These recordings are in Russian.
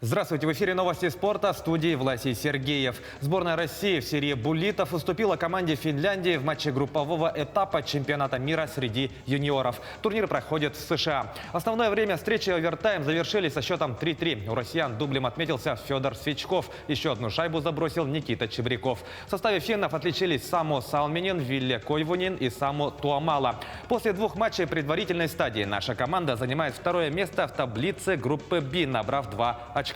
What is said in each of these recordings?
Здравствуйте, в эфире новости спорта, в студии Власий Сергеев. Сборная России в серии буллитов уступила команде Финляндии в матче группового этапа чемпионата мира среди юниоров. Турнир проходит в США. Основное время встречи овертайм завершили со счетом 3-3. У россиян дублем отметился Федор Свечков. Еще одну шайбу забросил Никита Чебряков. В составе финнов отличились Саму Салминин, Вилле Койвунин и Саму Туамала. После двух матчей предварительной стадии наша команда занимает второе место в таблице группы «Б», набрав 2 очка.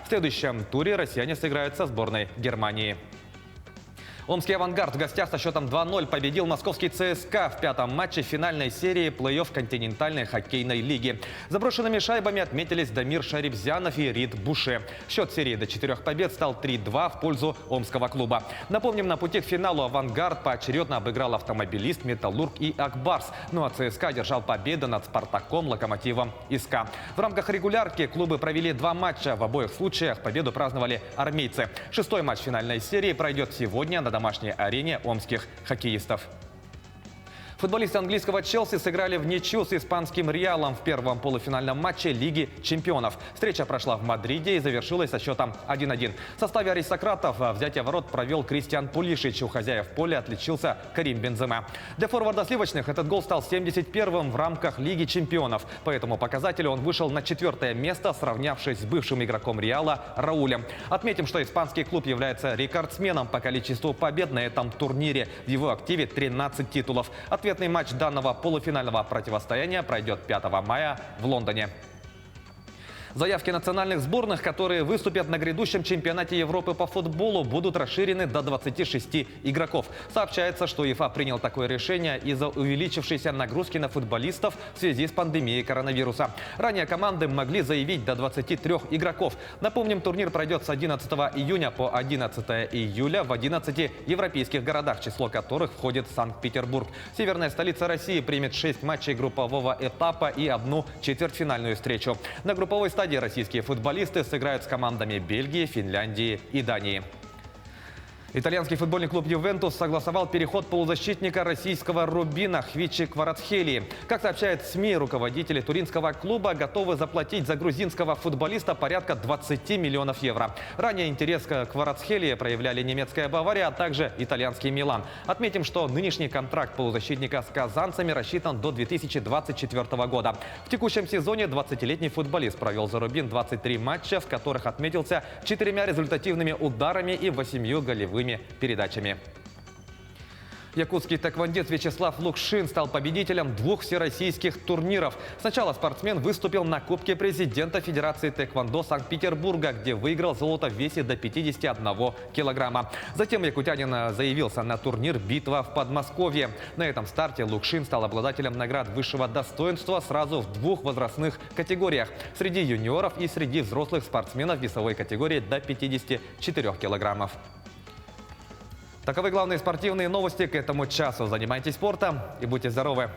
В следующем туре россияне сыграют со сборной Германии. Омский «Авангард» в гостях со счетом 2-0 победил московский ЦСКА в пятом матче финальной серии плей-офф континентальной хоккейной лиги. Заброшенными шайбами отметились Дамир Шарибзянов и Рид Буше. Счет серии до 4 побед стал 3-2 в пользу омского клуба. Напомним, на пути к финалу «Авангард» поочередно обыграл «Автомобилист», «Металлург» и «Акбарс». Ну а ЦСКА держал победу над «Спартаком», «Локомотивом» и «СКА». В рамках регулярки клубы провели 2 матча. В обоих случаях победу праздновали армейцы. Шестой матч финальной серии пройдет сегодня на домашней арене омских хоккеистов. Футболисты английского «Челси» сыграли в ничью с испанским «Реалом» в первом полуфинальном матче Лиги чемпионов. Встреча прошла в Мадриде и завершилась со счетом 1-1. В составе аристократов взятие ворот провел Кристиан Пулишич. У хозяев поля отличился Карим Бензема. Для форварда сливочных этот гол стал 71-м в рамках Лиги чемпионов. По этому показателю он вышел на 4-е место, сравнявшись с бывшим игроком «Реала» Раулем. Отметим, что испанский клуб является рекордсменом по количеству побед на этом турнире. В его активе 13 титулов. Ответный матч данного полуфинального противостояния пройдет 5 мая в Лондоне. Заявки национальных сборных, которые выступят на грядущем чемпионате Европы по футболу, будут расширены до 26 игроков. Сообщается, что УЕФА принял такое решение из-за увеличившейся нагрузки на футболистов в связи с пандемией коронавируса. Ранее команды могли заявить до 23 игроков. Напомним, турнир пройдет с 11 июня по 11 июля в 11 европейских городах, в число которых входит Санкт-Петербург. Северная столица России примет 6 матчей группового этапа и 1 четвертьфинальную встречу. На групповой стадии российские футболисты сыграют с командами Бельгии, Финляндии и Дании. Итальянский футбольный клуб «Ювентус» согласовал переход полузащитника российского «Рубина» Хвичи Кварацхелии. Как сообщают СМИ, руководители туринского клуба готовы заплатить за грузинского футболиста порядка 20 миллионов евро. Ранее интерес к Кварацхелии проявляли немецкая «Бавария», а также итальянский «Милан». Отметим, что нынешний контракт полузащитника с казанцами рассчитан до 2024 года. В текущем сезоне 20-летний футболист провел за «Рубин» 23 матча, в которых отметился 4 результативными ударами и 8 голевыми передачами. Якутский тэквондист Вячеслав Лукшин стал победителем 2 всероссийских турниров. Сначала спортсмен выступил на Кубке президента Федерации тэквондо Санкт-Петербурга, где выиграл золото в весе до 51 килограмма. Затем якутянин заявился на турнир «Битва в Подмосковье». На этом старте Лукшин стал обладателем наград высшего достоинства сразу в 2 возрастных категориях – среди юниоров и среди взрослых спортсменов весовой категории до 54 килограммов. Таковы главные спортивные новости к этому часу. Занимайтесь спортом и будьте здоровы!